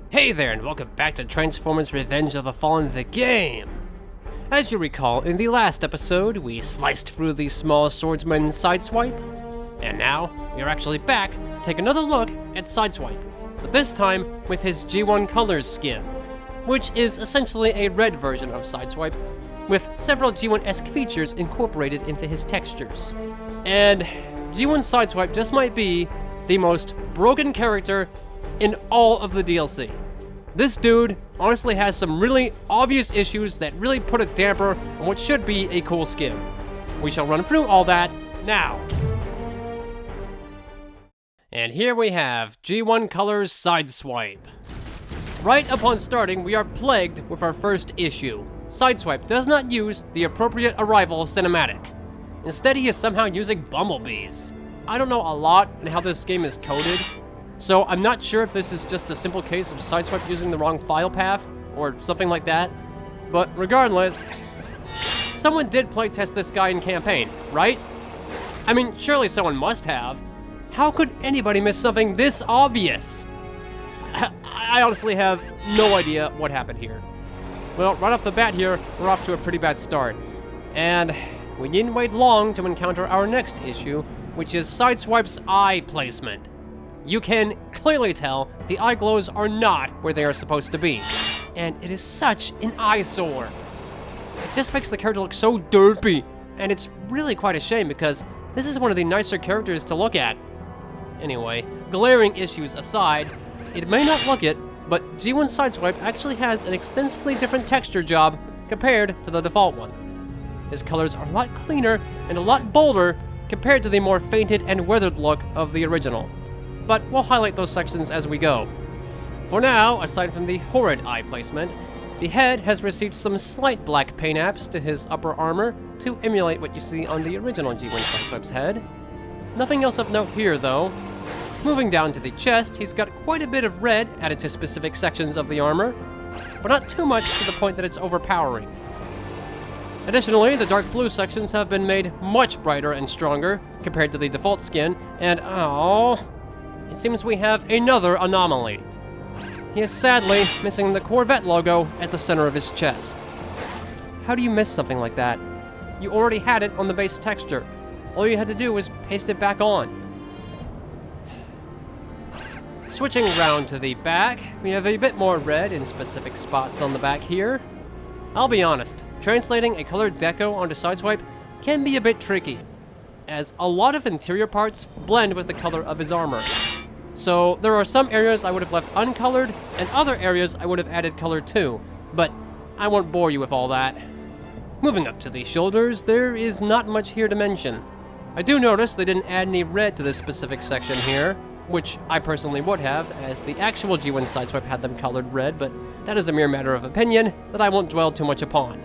Hey there, and welcome back to Transformers Revenge of the Fallen, the game! As you recall, in the last episode, we sliced through the small Swordsman Sideswipe, and now we are actually back to take another look at Sideswipe, but this time with his G1 Colors skin, which is essentially a red version of Sideswipe, with several G1-esque features incorporated into his textures. And G1 Sideswipe just might be the most broken character in all of the DLC. This dude honestly has some really obvious issues that really put a damper on what should be a cool skin. We shall run through all that now. And here we have G1 Colors Sideswipe. Right upon starting, we are plagued with our first issue. Sideswipe does not use the appropriate arrival cinematic. Instead, he is somehow using bumblebees. I don't know a lot on how this game is coded, so I'm not sure if this is just a simple case of Sideswipe using the wrong file path, or something like that. But regardless, someone did playtest this guy in campaign, right? I mean, surely someone must have. How could anybody miss something this obvious? I honestly have no idea what happened here. Well, right off the bat here, we're off to a pretty bad start. And we didn't wait long to encounter our next issue, which is Sideswipe's eye placement. You can clearly tell the eye glows are not where they are supposed to be. And it is such an eyesore. It just makes the character look so derpy. And it's really quite a shame because this is one of the nicer characters to look at. Anyway, glaring issues aside, it may not look it, but G1 Sideswipe actually has an extensively different texture job compared to the default one. His colors are a lot cleaner and a lot bolder compared to the more faded and weathered look of the original. But we'll highlight those sections as we go. For now, aside from the horrid eye placement, the head has received some slight black paint apps to his upper armor to emulate what you see on the original G1 Sideswipe's head. Nothing else of note here, though. Moving down to the chest, he's got quite a bit of red added to specific sections of the armor, but not too much to the point that it's overpowering. Additionally, the dark blue sections have been made much brighter and stronger compared to the default skin, and it seems we have another anomaly. He is sadly missing the Corvette logo at the center of his chest. How do you miss something like that? You already had it on the base texture. All you had to do was paste it back on. Switching around to the back, we have a bit more red in specific spots on the back here. I'll be honest, translating a colored deco onto Sideswipe can be a bit tricky, as a lot of interior parts blend with the color of his armor. So there are some areas I would have left uncolored, and other areas I would have added color to, but I won't bore you with all that. Moving up to the shoulders, there is not much here to mention. I do notice they didn't add any red to this specific section here, which I personally would have, as the actual G1 Sideswipe had them colored red, but that is a mere matter of opinion that I won't dwell too much upon.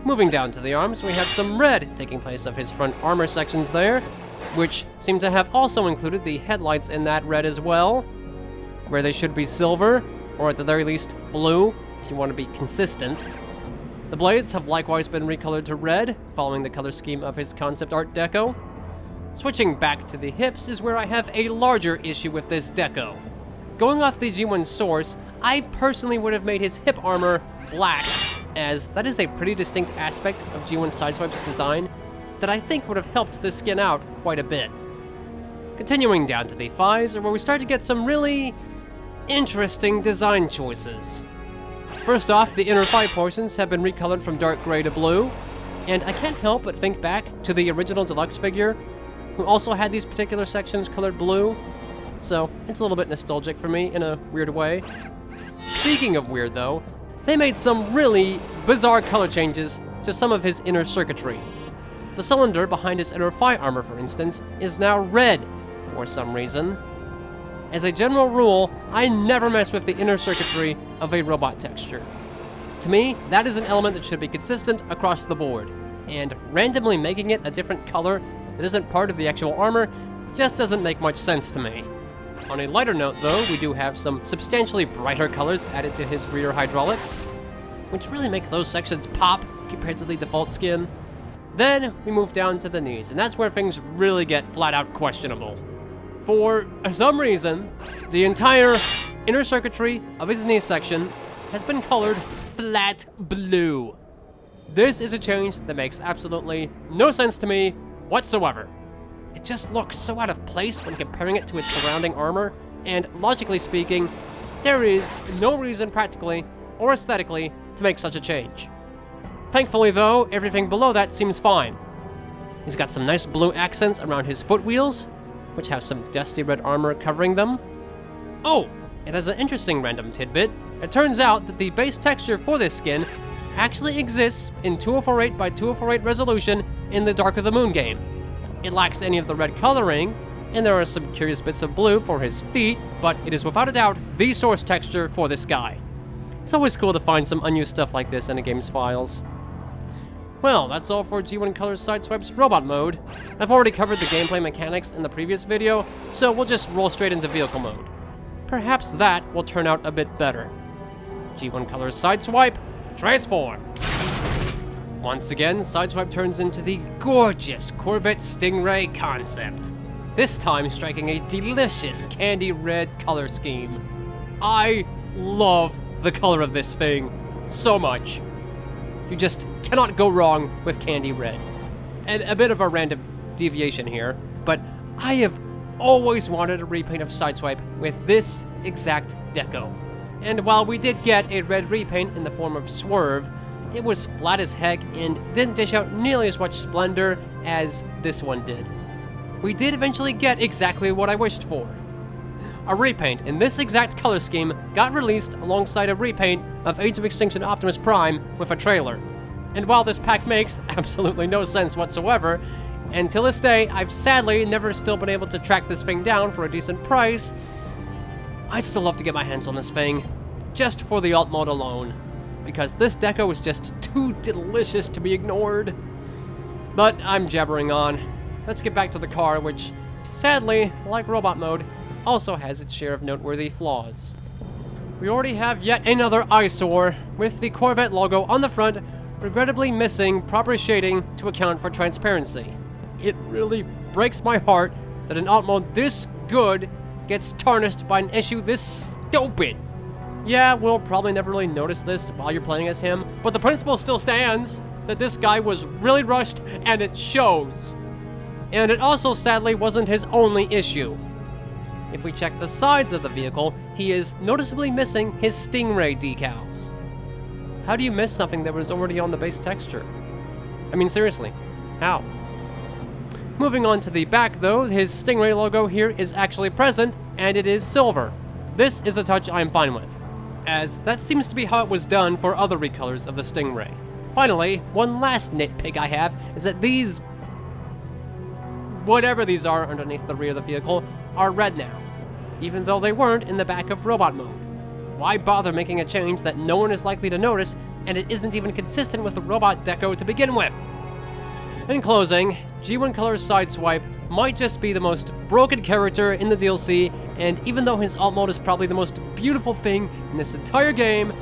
Moving down to the arms, we have some red taking place of his front armor sections there, which seem to have also included the headlights in that red as well, where they should be silver, or at the very least blue, if you want to be consistent. The blades have likewise been recolored to red, following the color scheme of his concept art deco. Switching back to the hips is where I have a larger issue with this deco. Going off the G1 source, I personally would have made his hip armor black, as that is a pretty distinct aspect of G1 Sideswipe's design that I think would have helped the skin out quite a bit. Continuing down to the thighs are where we start to get some really interesting design choices. First off, the inner thigh portions have been recolored from dark gray to blue, and I can't help but think back to the original deluxe figure, who also had these particular sections colored blue, so it's a little bit nostalgic for me in a weird way. Speaking of weird though, they made some really bizarre color changes to some of his inner circuitry. The cylinder behind his inner thigh armor, for instance, is now red for some reason. As a general rule, I never mess with the inner circuitry of a robot texture. To me, that is an element that should be consistent across the board, and randomly making it a different color that isn't part of the actual armor just doesn't make much sense to me. On a lighter note though, we do have some substantially brighter colors added to his rear hydraulics, which really make those sections pop compared to the default skin. Then we move down to the knees, and that's where things really get flat out questionable. For some reason, the entire inner circuitry of his knee section has been colored flat blue. This is a change that makes absolutely no sense to me whatsoever. It just looks so out of place when comparing it to its surrounding armor, and logically speaking, there is no reason practically or aesthetically to make such a change. Thankfully though, everything below that seems fine. He's got some nice blue accents around his foot wheels, which have some dusty red armor covering them. Oh, it has an interesting random tidbit. It turns out that the base texture for this skin actually exists in 2048 by 2048 resolution in the Dark of the Moon game. It lacks any of the red coloring, and there are some curious bits of blue for his feet, but it is without a doubt the source texture for this guy. It's always cool to find some unused stuff like this in a game's files. Well, that's all for G1 Colors Sideswipe's robot mode. I've already covered the gameplay mechanics in the previous video, so we'll just roll straight into vehicle mode. Perhaps that will turn out a bit better. G1 Colors Sideswipe, transform! Once again, Sideswipe turns into the gorgeous Corvette Stingray concept. This time striking a delicious candy red color scheme. I love the color of this thing so much. You just cannot go wrong with candy red. And a bit of a random deviation here, but I have always wanted a repaint of Sideswipe with this exact deco. And while we did get a red repaint in the form of Swerve, it was flat as heck and didn't dish out nearly as much splendor as this one did. We did eventually get exactly what I wished for. A repaint in this exact color scheme got released alongside a repaint of Age of Extinction Optimus Prime with a trailer. And while this pack makes absolutely no sense whatsoever, and till this day I've sadly never still been able to track this thing down for a decent price, I'd still love to get my hands on this thing, just for the alt mode alone, because this deco is just too delicious to be ignored. But I'm jabbering on. Let's get back to the car, which, sadly, like robot mode, also has its share of noteworthy flaws. We already have yet another eyesore, with the Corvette logo on the front regrettably missing proper shading to account for transparency. It really breaks my heart that an alt mode this good gets tarnished by an issue this stupid. Yeah, we'll probably never really notice this while you're playing as him, but the principle still stands that this guy was really rushed, and it shows. And it also sadly wasn't his only issue. If we check the sides of the vehicle, he is noticeably missing his Stingray decals. How do you miss something that was already on the base texture? I mean, seriously, how? Moving on to the back though, his Stingray logo here is actually present, and it is silver. This is a touch I'm fine with, as that seems to be how it was done for other recolors of the Stingray. Finally, one last nitpick I have is that these, whatever these are underneath the rear of the vehicle, are red now, even though they weren't in the back of robot mode. Why bother making a change that no one is likely to notice, and it isn't even consistent with the robot deco to begin with? In closing, G1 Colors Sideswipe might just be the most broken character in the DLC, and even though his alt mode is probably the most beautiful thing in this entire game,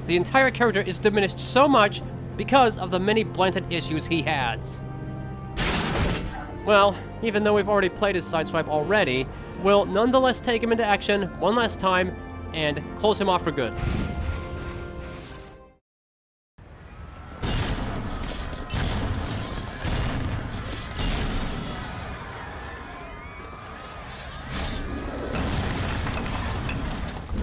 the entire character is diminished so much because of the many blatant issues he has. Well, even though we've already played as Sideswipe already, we'll nonetheless take him into action one last time and close him off for good.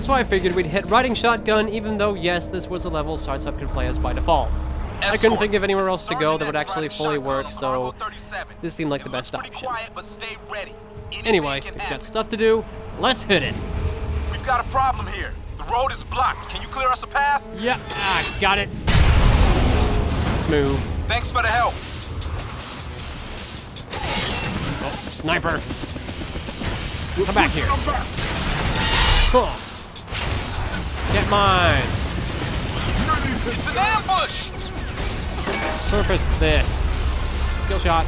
So I figured we'd hit Riding Shotgun, even though, yes, this was a level Sideswipe could play as by default. I couldn't think of anywhere else to go that would actually fully work, so this seemed like the best option. Anyway, we've got stuff to do, let's hit it. We've got a problem here. The road is blocked. Can you clear us a path? Yeah, got it. Smooth. Thanks for the help. Oh, sniper. Come back here. Cool. Get mine. It's an ambush! Surface this. Skill shot.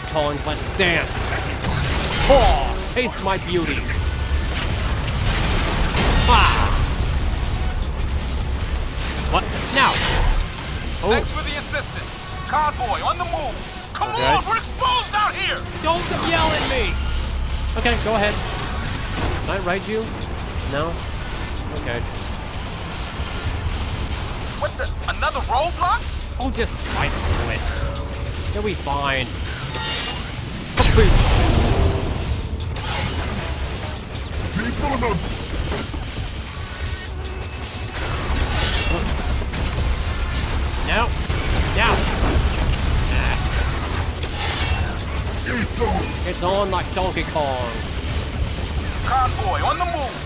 Collins, let's dance. Oh, taste my beauty. Ah. What? Now. Oh. Thanks for the assistance. Convoy, on the move. Come on, we're exposed out here. Don't yell at me. Okay, go ahead. Can I ride you? No? Okay. What the? Another roadblock? Oh, just drive through it. You'll be fine. No. No. It's on like Donkey Kong. Convoy on the move.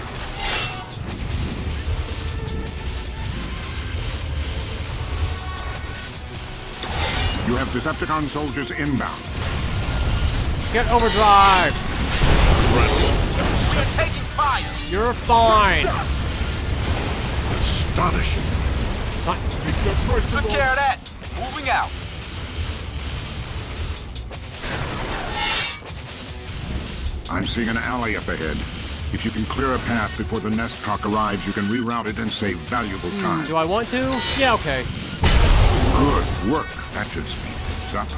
You have Decepticon soldiers inbound. Get overdrive. We are taking fire. You're fine. Astonishing. Took care of that. Moving out. I'm seeing an alley up ahead. If you can clear a path before the nest truck arrives, you can reroute it and save valuable time. Do I want to? Yeah, okay. Good work. That should speed things up.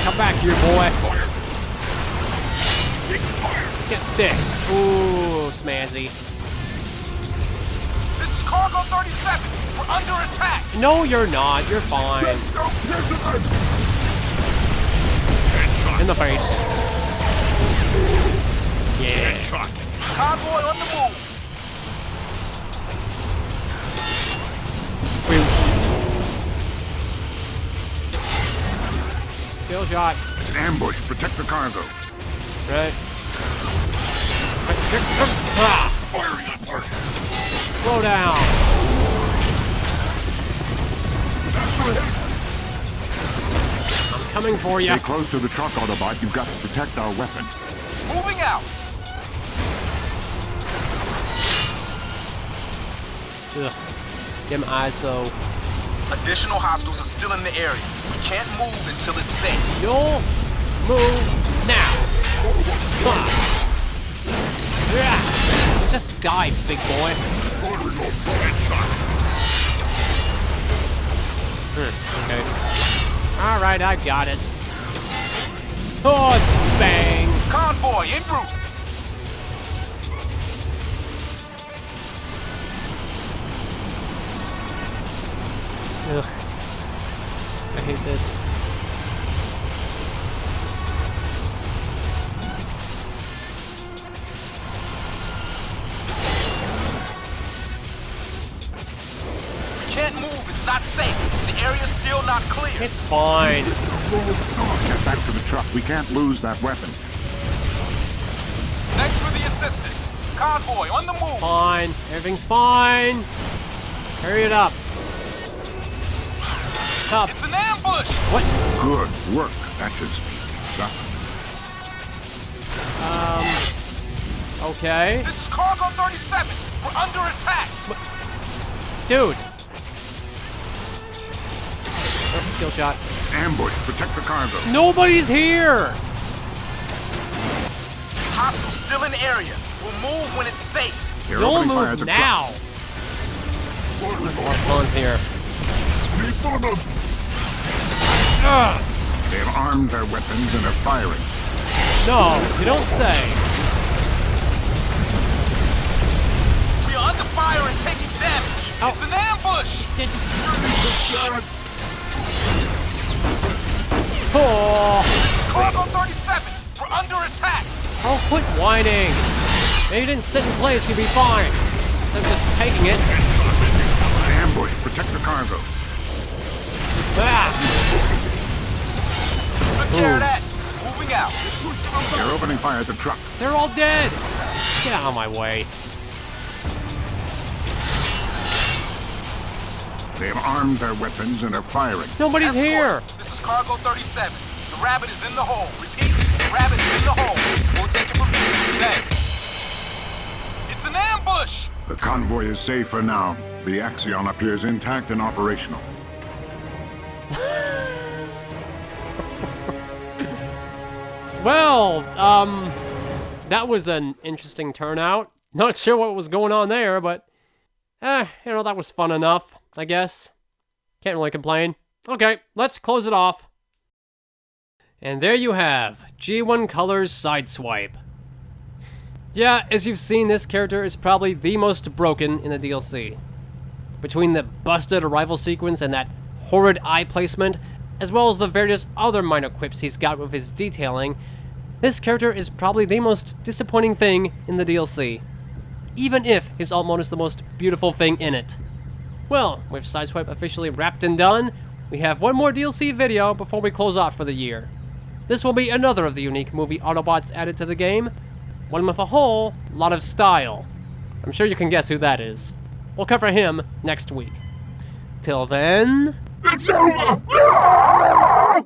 Come back here, boy. Get this. Ooh, smazzy. This is Cargo 37. We're under attack. No, you're not. You're fine. In the face. Yeah. Convoy on the move. Kill shot. Ambush. Protect the cargo. Right. Ah. Slow down. I'm coming for you. Stay close to the truck, Autobot. You've got to protect our weapon. Moving out. Ugh. Them eyes, though. Additional hostiles are still in the area. We can't move until it's safe. You'll move now. Yeah. Just die, big boy. Okay. All right, I got it. Oh, bang. Convoy en route. Ugh. I hate this. We can't move. It's not safe. The area's still not clear. It's fine. Get back to the truck. We can't lose that weapon. Next for the assistance. Convoy on the move. Fine. Everything's fine. Hurry it up. Up. It's an ambush. What? Good work. That should speed things up. Okay. This is Cargo 37. We're under attack. Dude. Oh, kill shot. Ambush. Protect the cargo. Nobody's here. Hostiles still in the area. We'll move when it's safe. They're You'll opening fire at move the now. truck. There's more clones here. They have armed their weapons and are firing. No, you don't say. We are under fire and taking damage. Oh. It's an ambush. Oh, Cargo 37. We're under attack. oh, quit whining. Maybe you didn't sit in place, you'd be fine. I'm just taking it. Ambush. Protect the cargo. Ah. Took care of that. Moving out. They're opening fire at the truck. They're all dead. Get out of my way. They have armed their weapons and are firing. Nobody's Escort. here. This is Cargo 37. The rabbit is in the hole. Repeat, the rabbit is in the hole. We'll take it from here. Thanks. It's an ambush. The convoy is safe for now. The Axion appears intact and operational. Well, that was an interesting turnout. Not sure what was going on there, but, that was fun enough, I guess. Can't really complain. Okay, let's close it off. And there you have G1 Colors Sideswipe. Yeah, as you've seen, this character is probably the most broken in the DLC. Between the busted arrival sequence and that horrid eye placement, as well as the various other minor quips he's got with his detailing, this character is probably the most disappointing thing in the DLC. Even if his alt mode is the most beautiful thing in it. Well, with Sideswipe officially wrapped and done, we have one more DLC video before we close off for the year. This will be another of the unique movie Autobots added to the game, one with a whole lot of style. I'm sure you can guess who that is. We'll cover him next week. Till then... It's over!